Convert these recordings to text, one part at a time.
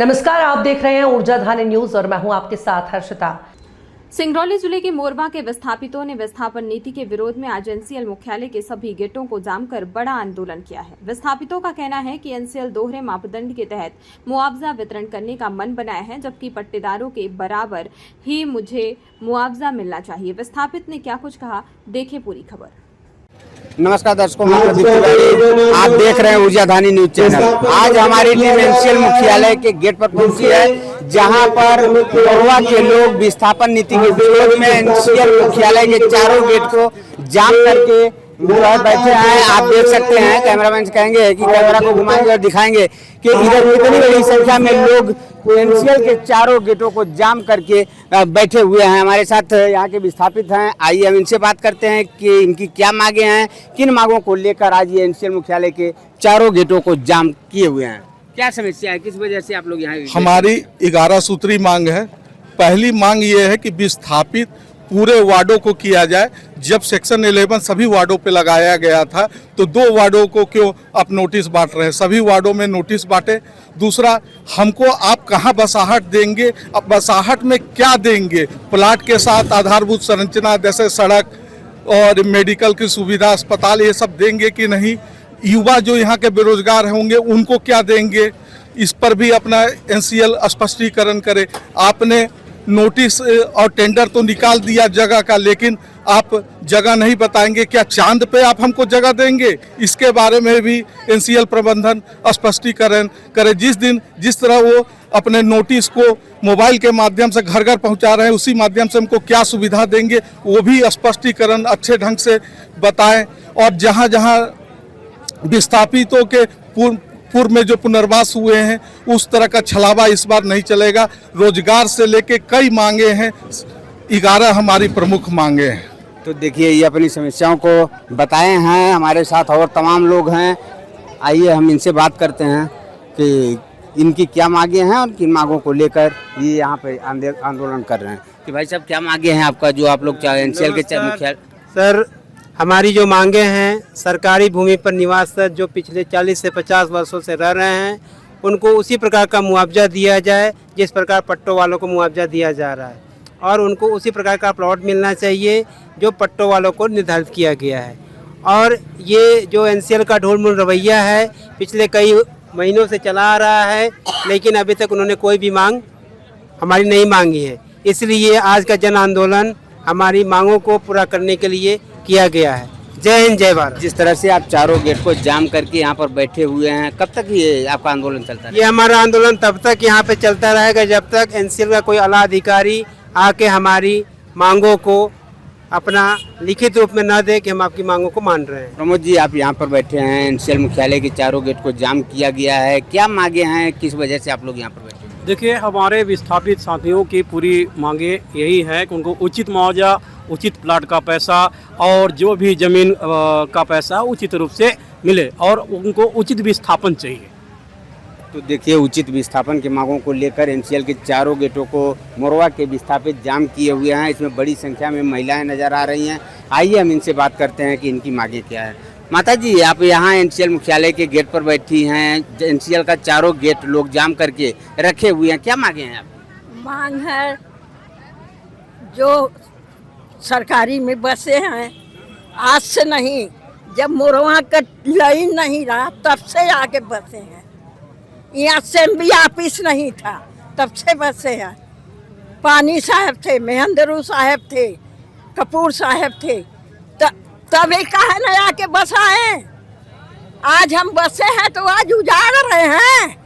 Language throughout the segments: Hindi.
नमस्कार, आप देख रहे हैं ऊर्जाधानी न्यूज और मैं हूं आपके साथ हर्षिता। सिंगरौली जिले के मोरवा के विस्थापितों ने विस्थापन नीति के विरोध में आज एनसीएल मुख्यालय के सभी गेटों को जाम कर बड़ा आंदोलन किया है। विस्थापितों का कहना है कि एनसीएल दोहरे मापदंड के तहत मुआवजा वितरण करने का मन बनाया है, जबकि पट्टेदारों के बराबर ही मुझे मुआवजा मिलना चाहिए। विस्थापित ने क्या कुछ कहा, देखें पूरी खबर। नमस्कार दर्शकों, मैं प्रदीप तिवारी, आप देख रहे हैं ऊर्जाधानी न्यूज चैनल। आज हमारी टीम एनसीएल मुख्यालय के गेट पर पहुंची है, जहां पर मोरवा के लोग विस्थापन नीति के विरोध में एनसीएल मुख्यालय के चारों गेट को जाम करके बैठे हैं। आप देख सकते हैं, कैमरामैन से कहेंगे कि कैमरा को घुमाएंगे और दिखाएंगे कि इधर कितनी बड़ी संख्या में लोग एनसीएल के चारों गेटों को जाम करके बैठे हुए हैं। हमारे साथ यहाँ के विस्थापित हैं, आइए हम इनसे बात करते हैं कि इनकी क्या मांगे हैं, किन मांगों को लेकर आज ये एनसीएल मुख्यालय के चारों गेटों को जाम किए हुए हैं। क्या समस्या है, किस वजह से आप लोग यहाँ? हमारी 11 सूत्री मांग है। पहली मांग ये है कि विस्थापित पूरे वार्डों को किया जाए। जब सेक्शन 11 सभी वार्डों पे लगाया गया था तो 2 वार्डों को क्यों आप नोटिस बांट रहे हैं? सभी वार्डों में नोटिस बांटे। दूसरा, हमको आप कहाँ बसाहट देंगे, अब बसाहट में क्या देंगे? प्लाट के साथ आधारभूत संरचना जैसे सड़क और मेडिकल की सुविधा, अस्पताल, ये सब देंगे कि नहीं? युवा जो यहाँ के बेरोजगार होंगे उनको क्या देंगे? इस पर भी अपना एनसीएल स्पष्टीकरण करे। आपने नोटिस और टेंडर तो निकाल दिया जगह का, लेकिन आप जगह नहीं बताएंगे। क्या चांद पे आप हमको जगह देंगे? इसके बारे में भी एनसीएल प्रबंधन स्पष्टीकरण करे। जिस तरह वो अपने नोटिस को मोबाइल के माध्यम से घर घर पहुंचा रहे हैं, उसी माध्यम से हमको क्या सुविधा देंगे वो भी स्पष्टीकरण अच्छे ढंग से बताएं। और जहां जहां विस्थापितों के पूर्व में जो पुनर्वास हुए हैं, उस तरह का छलावा इस बार नहीं चलेगा। रोजगार से लेके कई मांगे हैं, 11 हमारी प्रमुख मांगे हैं। तो देखिए, ये अपनी समस्याओं को बताए हैं। हमारे साथ और तमाम लोग हैं, आइए हम इनसे बात करते हैं कि इनकी क्या मांगे हैं और किन मांगों को लेकर ये यहाँ पे आंदोलन कर रहे हैं। कि भाई साहब, क्या मांगे हैं आपका, जो आप लोग एनसीएल के मुख्यालय? सर, हमारी जो मांगे हैं, सरकारी भूमि पर निवास जो पिछले 40 से 50 वर्षों से रह रहे हैं, उनको उसी प्रकार का मुआवजा दिया जाए जिस प्रकार पट्टों वालों को मुआवजा दिया जा रहा है, और उनको उसी प्रकार का प्लॉट मिलना चाहिए जो पट्टों वालों को निर्धारित किया गया है। और ये जो एनसीएल का ढोल-मुल रवैया है, पिछले कई महीनों से चला आ रहा है, लेकिन अभी तक उन्होंने कोई भी मांग हमारी नहीं मांगी है। इसलिए आज का जन आंदोलन हमारी मांगों को पूरा करने के लिए किया गया है। जय हिंद, जय भारत। जिस तरह से आप चारों गेट को जाम करके यहाँ पर बैठे हुए हैं, कब तक ये आपका आंदोलन चलता है? ये हमारा आंदोलन तब तक यहाँ पे चलता रहेगा जब तक एनसीएल का कोई आला अधिकारी आके हमारी मांगों को अपना लिखित रूप में न दे कि हम आपकी मांगों को मान रहे हैं। प्रमोद जी, आप यहाँ पर बैठे हैं, एनसीएल मुख्यालय के चारों गेट को जाम किया गया है। क्या मांगे हैं, किस वजह से आप लोग यहाँ पर बैठे हैं? देखिए, हमारे विस्थापित साथियों की पूरी मांगे यही है कि उनको उचित मुआवजा, उचित प्लाट का पैसा और जो भी ज़मीन का पैसा उचित रूप से मिले और उनको उचित विस्थापन चाहिए। तो देखिए, उचित विस्थापन की मांगों को लेकर एनसीएल के चारों गेटों को मोरवा के विस्थापित जाम किए हुए हैं। इसमें बड़ी संख्या में महिलाएं नजर आ रही हैं। आइए हम इनसे बात करते हैं कि इनकी मांगे क्या है। माता जी, आप यहाँ एनसीएल मुख्यालय के गेट पर बैठी हैं, एनसीएल का चारों गेट लोग जाम करके रखे हुए हैं, क्या मांगे हैं आप? मांग है, जो सरकारी में बसे हैं, आज से नहीं, जब मोरवा का लाइन नहीं रहा तब से आगे बसे हैं। यहाँ असेंबली ऑफिस नहीं था तब से बसे हैं। पानी साहब थे, महेंद्रू साहब थे, कपूर साहब थे, तभी कहे न आके बसाए। आज हम बसे हैं तो आज उजाड़ रहे हैं।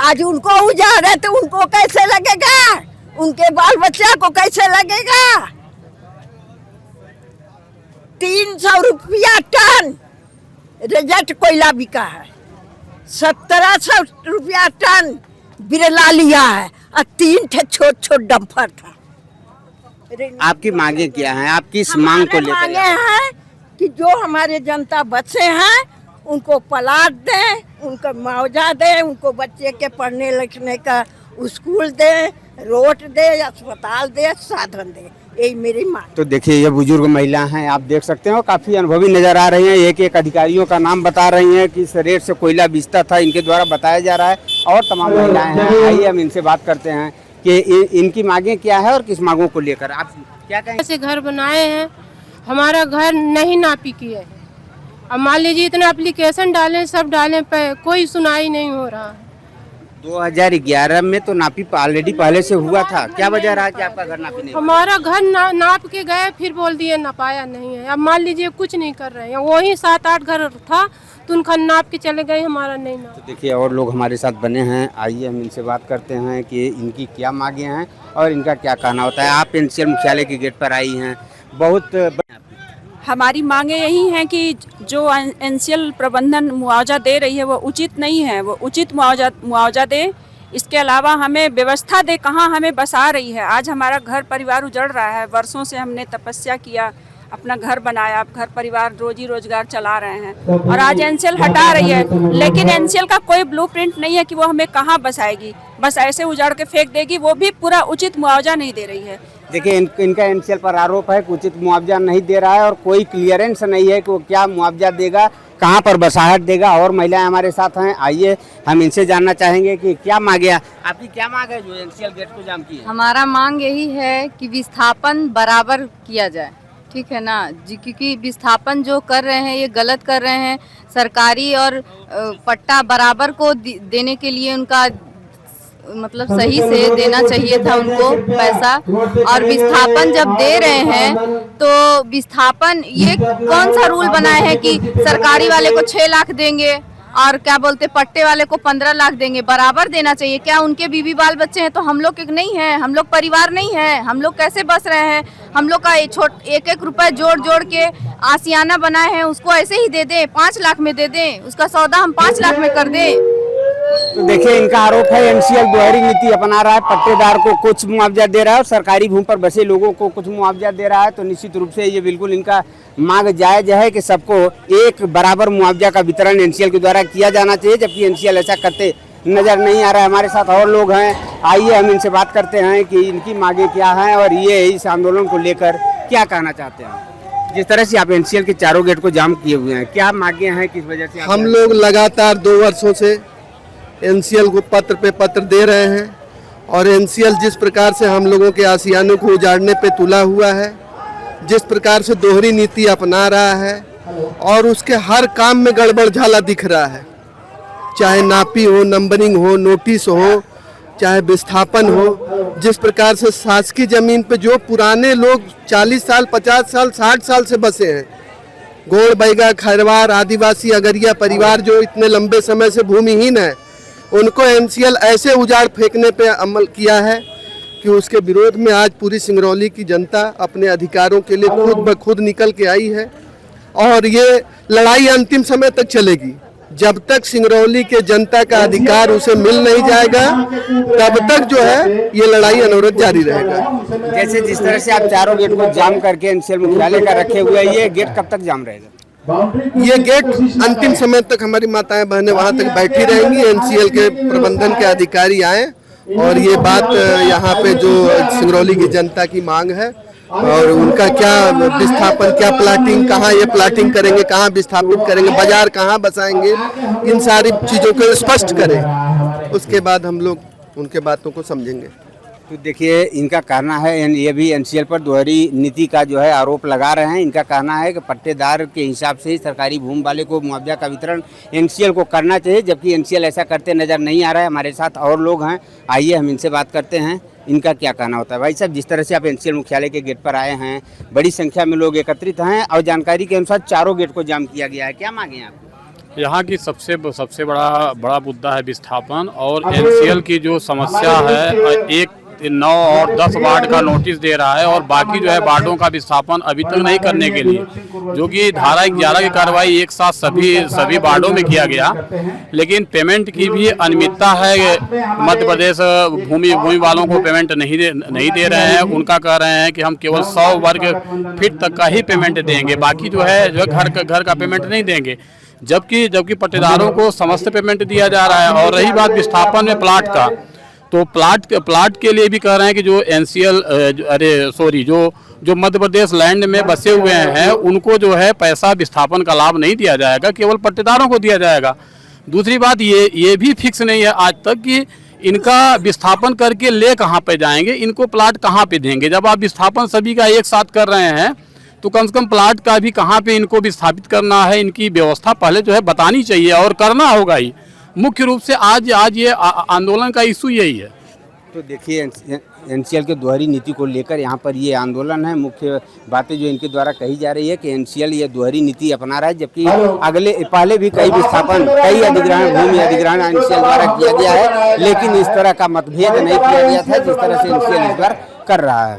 आज उनको उजाड़े तो उनको कैसे लगेगा, उनके बाल बच्चा को कैसे लगेगा? 300 रुपया टन रिजेक्ट कोयला बिका है, 1700 रुपया टन बिरला लिया है, और 3 ठे छोट छोट डंपर था। आपकी मांगे क्या हैं, आप किस मांग को लेकर? मांगे हैं कि जो हमारे जनता बच्चे हैं उनको प्लाट दें, उनको मुआवजा दें, उनको बच्चे के पढ़ने लिखने का स्कूल दें, रोड दे, अस्पताल दे, साधन दे। यही मेरी मांग। तो देखिए ये बुजुर्ग महिला हैं, आप देख सकते हो काफी अनुभवी नजर आ रही हैं। एक एक अधिकारियों का नाम बता रही हैं कि इस रेट से कोयला बिचता था, इनके द्वारा बताया जा रहा है। और तमाम महिलाएं हैं, आइए हम इनसे बात करते हैं कि इनकी मांगे क्या है और किस मांगों को लेकर आप क्या कहें। ऐसे घर बनाए हैं, हमारा घर नहीं नापी किए हैं। अब मान लीजिए इतना एप्लीकेशन डालें, सब डालें, कोई सुनाई नहीं हो रहा है। 2011 में तो नापी ऑलरेडी पहले से हुआ था, क्या वजह रहा कि आपका घर नापी नहीं हुआ? हमारा घर नाप के गए, फिर बोल दिए नपाया नहीं है। अब मान लीजिए कुछ नहीं कर रहे हैं, वही 7-8 घर था तो उनका नाप के चले गए, हमारा नहीं नाप। तो देखिए और लोग हमारे साथ बने हैं, आइए हम इनसे बात करते हैं कि इनकी क्या मांगे हैं और इनका क्या कहना होता है। आप एनसीएल मुख्यालय के गेट पर आई हैं, बहुत हमारी मांगे यही हैं कि जो एनसीएल प्रबंधन मुआवजा दे रही है वो उचित नहीं है, वो उचित मुआवजा दे। इसके अलावा हमें व्यवस्था दे, कहाँ हमें बसा रही है। आज हमारा घर परिवार उजड़ रहा है, वर्षों से हमने तपस्या किया, अपना घर बनाया, अब घर परिवार रोजी रोजगार चला रहे हैं और आज एनसीएल हटा रही है। लेकिन एनसीएल का कोई ब्लूप्रिंट नहीं है कि वो हमें कहाँ बसाएगी, बस ऐसे उजाड़ के फेंक देगी, वो भी पूरा उचित मुआवजा नहीं दे रही है। देखिए इनका एनसीएल पर आरोप है कि उचित मुआवजा नहीं दे रहा है और कोई क्लियरेंस नहीं है कि वो क्या मुआवजा देगा, कहाँ पर बसाहट देगा। और महिलाएं हमारे साथ हैं, आइए हम इनसे जानना चाहेंगे कि क्या मांगे, आपकी क्या मांग है जो एनसीएल गेट को जाम की है? हमारा मांग यही है कि विस्थापन बराबर किया जाए, ठीक है ना जी, क्योंकि विस्थापन जो कर रहे हैं ये गलत कर रहे हैं। सरकारी और पट्टा बराबर को देने के लिए उनका मतलब सही से देना चाहिए था उनको पैसा। और विस्थापन जब दे रहे हैं तो विस्थापन ये कौन सा रूल बनाए हैं कि सरकारी वाले को 6 लाख देंगे और क्या बोलते पट्टे वाले को 15 लाख देंगे? बराबर देना चाहिए। क्या उनके बीवी बाल बच्चे हैं तो हम लोग एक नहीं है? हम लोग परिवार नहीं है? हम लोग कैसे बस रहे हैं? हम लोग का एक रुपए जोड़ जोड़ के आसियाना बनाए हैं, उसको ऐसे ही दे दें, 5 लाख में दे दें, उसका सौदा हम 5 लाख में कर दें। तो देखिए इनका आरोप है एनसीएल दोहरी नीति अपना रहा है, पट्टेदार को कुछ मुआवजा दे रहा है और सरकारी भूमि पर बसे लोगों को कुछ मुआवजा दे रहा है। तो निश्चित रूप से ये बिल्कुल इनका मांग जायज है कि सबको एक बराबर मुआवजा का वितरण एनसीएल के द्वारा किया जाना चाहिए, जबकि एनसीएल ऐसा करते नजर नहीं आ रहा है। हमारे साथ और लोग हैं, आइए हम इनसे बात करते हैं कि इनकी मांगे क्या हैं और ये इस आंदोलन को लेकर क्या कहना चाहते हैं। जिस तरह से आप एनसीएल के चारों गेट को जाम किए हुए हैं, क्या मांगे हैं, किस वजह से? हम लोग लगातार 2 वर्षों से एनसीएल को पत्र पे पत्र दे रहे हैं और एनसीएल जिस प्रकार से हम लोगों के आसियानों को उजाड़ने पे तुला हुआ है, जिस प्रकार से दोहरी नीति अपना रहा है और उसके हर काम में गड़बड़ झाला दिख रहा है, चाहे नापी हो, नंबरिंग हो, नोटिस हो, चाहे विस्थापन हो। जिस प्रकार से शासकीय जमीन पे जो पुराने लोग 40 साल, 50 साल, 60 साल से बसे हैं, गोड़ बैगा, खैरवार, आदिवासी, अगरिया परिवार जो इतने लंबे समय से भूमिहीन है, उनको एनसीएल ऐसे उजाड़ फेंकने पे अमल किया है कि उसके विरोध में आज पूरी सिंगरौली की जनता अपने अधिकारों के लिए खुद ब खुद निकल के आई है। और ये लड़ाई अंतिम समय तक चलेगी, जब तक सिंगरौली के जनता का अधिकार उसे मिल नहीं जाएगा तब तक जो है ये लड़ाई अनवरत जारी रहेगा। जैसे जिस तरह से आप चारों गेट को जाम करके एनसीएल मुख्यालय का रखे हुए, ये गेट कब तक जाम रहेगा? ये गेट अंतिम समय तक हमारी माताएं बहनें वहां तक बैठी रहेंगी, एनसीएल के प्रबंधन के अधिकारी आए और ये बात यहाँ पे जो सिंगरौली की जनता की मांग है और उनका क्या विस्थापन, क्या प्लाटिंग, कहाँ ये प्लाटिंग करेंगे, कहाँ विस्थापित करेंगे, बाजार कहाँ बसाएंगे, इन सारी चीज़ों को स्पष्ट करें, उसके बाद हम लोग उनके बातों को समझेंगे। तो देखिए इनका कहना है, ये भी एनसीएल पर दोहरी नीति का जो है आरोप लगा रहे हैं। इनका कहना है कि पट्टेदार के हिसाब से ही सरकारी भूमि वाले को मुआवजा का वितरण एनसीएल को करना चाहिए, जबकि एनसीएल ऐसा करते नजर नहीं आ रहा है। हमारे साथ और लोग हैं, आइए हम इनसे बात करते हैं, इनका क्या कहना होता है। भाई साहब, जिस तरह से आप एनसीएल मुख्यालय के गेट पर आए हैं, बड़ी संख्या में लोग एकत्रित हैं और जानकारी के अनुसार चारों गेट को जाम किया गया है, क्या मांगे आप? यहाँ की सबसे बड़ा मुद्दा है विस्थापन और एनसीएल की जो समस्या है, एक 9 और 10 वार्ड का नोटिस दे रहा है और बाकी जो है वार्डों का विस्थापन अभी तक नहीं करने के लिए, जो कि धारा 11 की कार्रवाई एक साथ सभी वार्डों में किया गया, लेकिन पेमेंट की भी अनियमितता है। मध्य प्रदेश भूमि वालों को पेमेंट नहीं दे रहे हैं। उनका कह रहे हैं कि हम केवल 100 वर्ग फीट तक का ही पेमेंट देंगे, बाकी जो है घर का पेमेंट नहीं देंगे, जबकि पट्टेदारों को समस्त पेमेंट दिया जा रहा है। और रही बात विस्थापन में प्लाट का, तो प्लाट के लिए भी कह रहे हैं कि जो एनसीएल जो मध्य प्रदेश लैंड में बसे हुए हैं उनको जो है पैसा विस्थापन का लाभ नहीं दिया जाएगा, केवल पट्टेदारों को दिया जाएगा। दूसरी बात ये भी फिक्स नहीं है आज तक कि इनका विस्थापन करके ले कहाँ पे जाएंगे, इनको प्लाट कहाँ पे देंगे। जब आप विस्थापन सभी का एक साथ कर रहे हैं तो कम से कम प्लाट का भी कहाँ पे इनको विस्थापित करना है, इनकी व्यवस्था पहले जो है बतानी चाहिए और करना होगा ही। मुख्य रूप से आज ये आंदोलन का इशू यही है। तो देखिए एनसीएल के दोहरी नीति को लेकर यहाँ पर ये आंदोलन है। मुख्य बातें जो इनके द्वारा कही जा रही है कि एनसीएल ये दोहरी नीति अपना रहा है, जबकि पहले भी कई विस्थापन, कई अधिग्रहण, भूमि अधिग्रहण एनसीएल द्वारा किया गया है, लेकिन इस तरह का मतभेद नहीं किया गया था जिस तरह से एनसीएल इस बार कर रहा है।